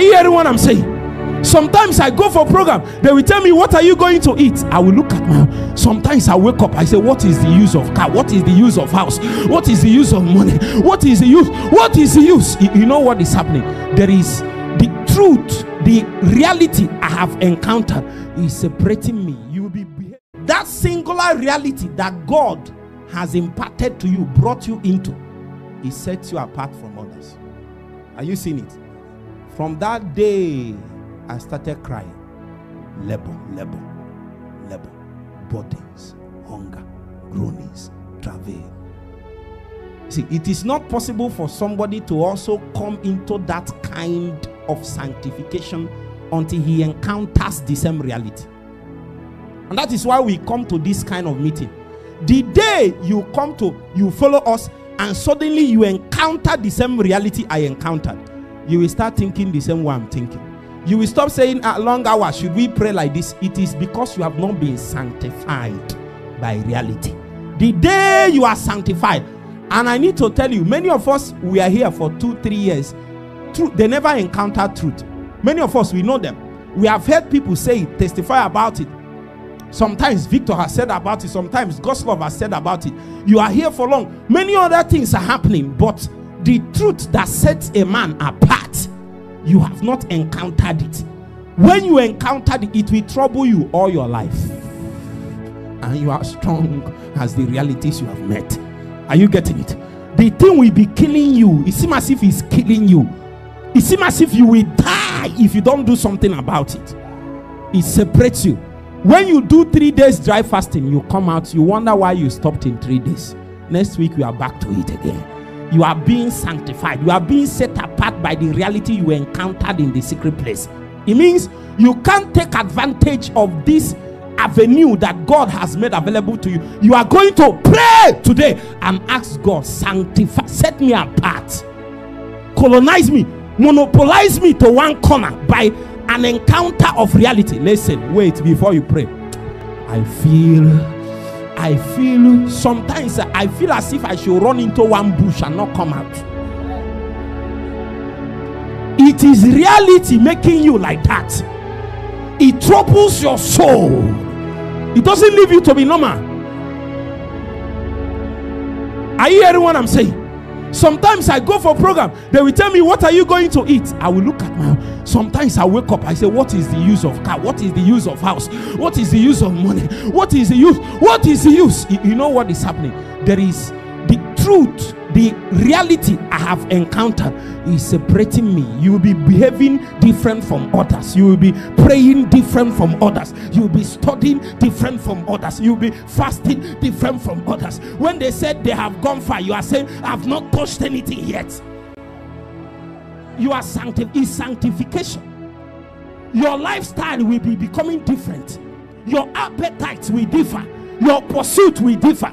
Are you hearing what I'm saying? Sometimes I go for program, they will tell me, what are you going to eat? I will look at my, sometimes I wake up, I say, what is the use of car? What is the use of house? What is the use of money? What is the use? What is the use? You know what is happening? There is the truth, the reality I have encountered is separating me. You will be that singular reality that God has imparted to you, brought you into, it sets you apart from others. Are you seeing it? From that day, I started crying. Labor, burdens, hunger, groanings, travail. See, it is not possible for somebody to also come into that kind of sanctification until he encounters the same reality. And that is why we come to this kind of meeting. The day you come to, you follow us, and suddenly you encounter the same reality I encountered, you will start thinking the same way I'm thinking. You will stop saying, long hours, should we pray like this? It is because you have not been sanctified by reality. The day you are sanctified, and I need to tell you, many of us, we are here for 2-3 years. They never encountered truth. Many of us, we know them. We have heard people say it, testify about it. Sometimes Victor has said about it. Sometimes Goslov has said about it. You are here for long. Many other things are happening, but the truth that sets a man apart, you have not encountered it. When you encountered it, it will trouble you all your life, and you are strong as the realities you have met. Are you getting it? The thing will be killing you. It seems as if it's killing you. It seems as if you will die if you don't do something about it. It separates you. When you do 3 days dry fasting, you come out, you wonder why you stopped in 3 days. Next week you are back to it again. You are being sanctified. You are being set apart by the reality you encountered in the secret place. It means you can't take advantage of this avenue that God has made available to you. You are going to pray today and ask God, sanctify, set me apart, colonize me, monopolize me to one corner by an encounter of reality. Listen, wait before you pray. I feel sometimes I feel as if I should run into one bush and not come out. It is reality making you like that. It troubles your soul. It doesn't leave you to be normal. Are you hearing what I'm saying? Sometimes I go for program, they will tell me, what are you going to eat? I will look at my, sometimes I wake up, I say, what is the use of car? What is the use of house? What is the use of money? What is the use? What is the use? You know what is happening? There is the truth, the reality I have encountered is separating me. You will be behaving different from others. You will be praying different from others. You will be studying different from others. You will be fasting different from others. When they said they have gone far, you are saying, I have not touched anything yet. You are sanctification. Your lifestyle will be becoming different. Your appetite will differ. Your pursuit will differ.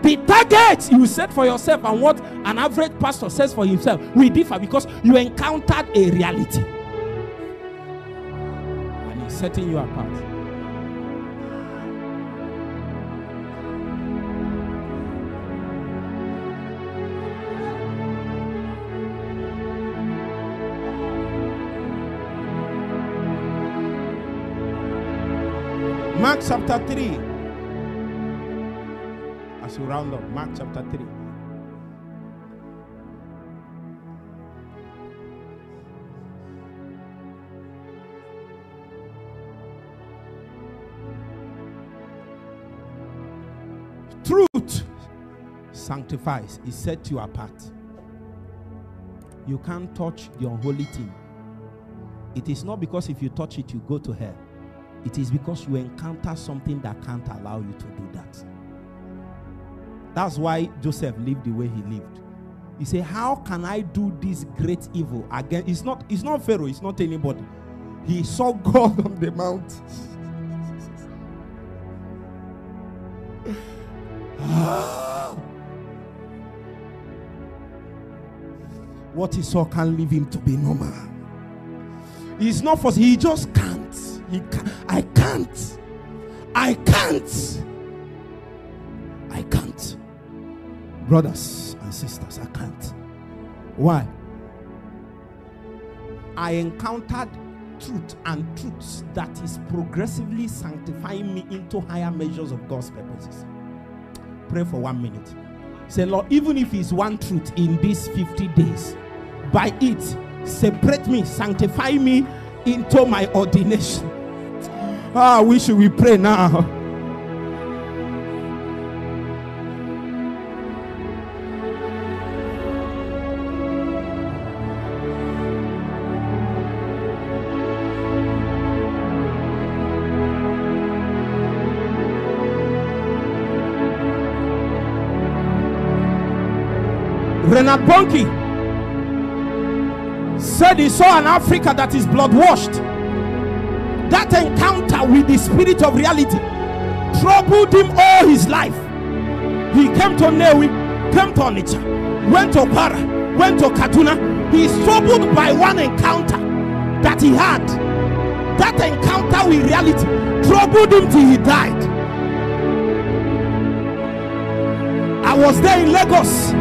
The target you set for yourself and what an average pastor says for himself will differ because you encountered a reality. And he's setting you apart. Mark chapter 3. As we round up, Mark chapter 3. Truth sanctifies, it sets you apart. You can't touch the unholy thing. It is not because if you touch it, you go to hell. It is because you encounter something that can't allow you to do that. That's why Joseph lived the way he lived. He said, how can I do this great evil again? It's not Pharaoh, it's not anybody. He saw God on the mount. What he saw can't leave him to be normal. He's not for, he just can't. I can't. Brothers and sisters, I can't. Why? I encountered truth and truths that is progressively sanctifying me into higher measures of God's purposes. Pray for 1 minute. Say, Lord, even if it's one truth in these 50 days, by it, separate me, sanctify me into my ordination. We should pray now. Renard Bonke said he saw an Africa that is blood washed. That encounter with the spirit of reality troubled him all his life. He came to Newi, came to Onitsha, went to Para, went to Kaduna. He is troubled by one encounter that he had. That encounter with reality troubled him till he died. I was there in Lagos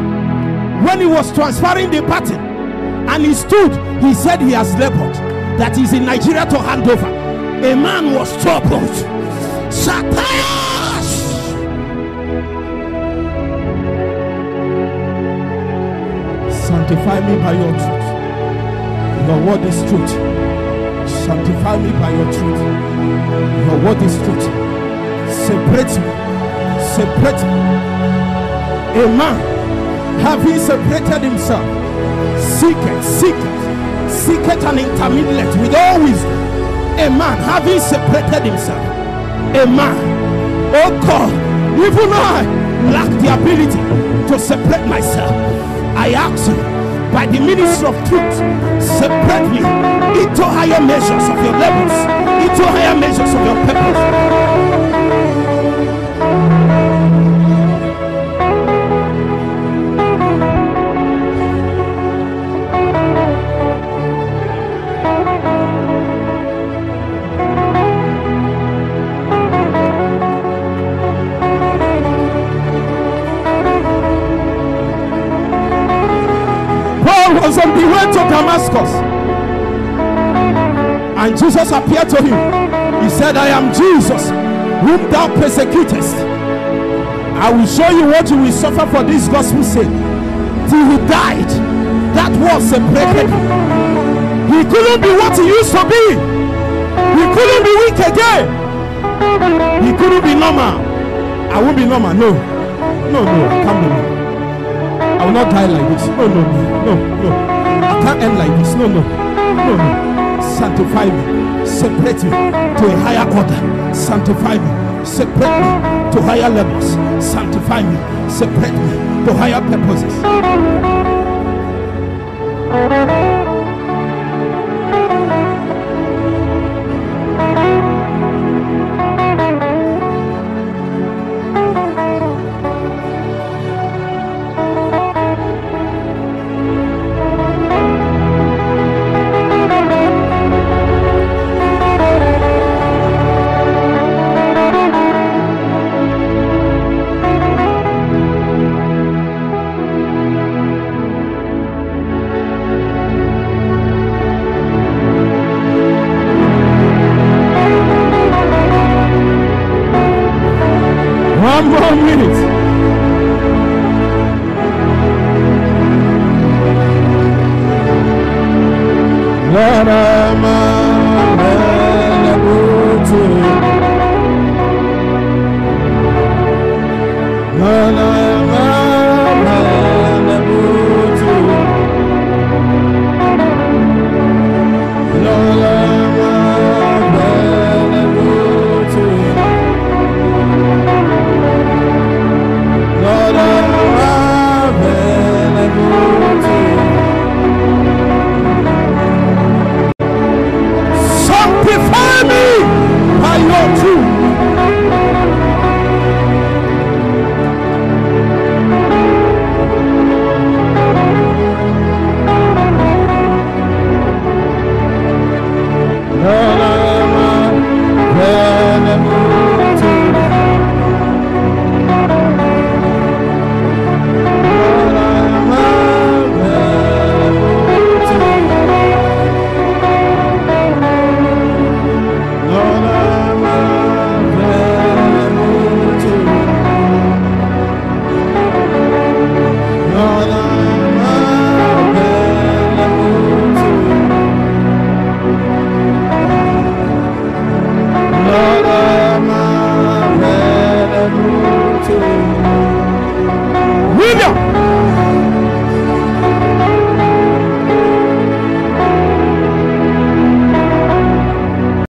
when he was transferring the party, and he stood. He said he has labored, that he's in Nigeria to hand over. A man was troubled. Satash! Sanctify me by your truth. Your word is truth. Sanctify me by your truth. Your word is truth. Separate me. Separate me. A man, having separated himself, seeketh an intermediate with all wisdom. A man, having separated himself, a man, oh God, even I lack the ability to separate myself. I ask you, by the ministry of truth, separate me into higher measures of your levels, into higher measures of your purpose. Was on the way to Damascus, and Jesus appeared to him. He said, I am Jesus whom thou persecutest. I will show you what you will suffer for this gospel's sake. Till he died, that was separated. He couldn't be what he used to be. He couldn't be weak again. He couldn't be normal. I won't be normal. No, come with me. I will not die like this. No. I can't end like this. No. Sanctify me. Separate me to a higher order. Sanctify me. Separate me to higher levels. Sanctify me. Separate me to higher purposes. One more minute. Lord, I'm available to you.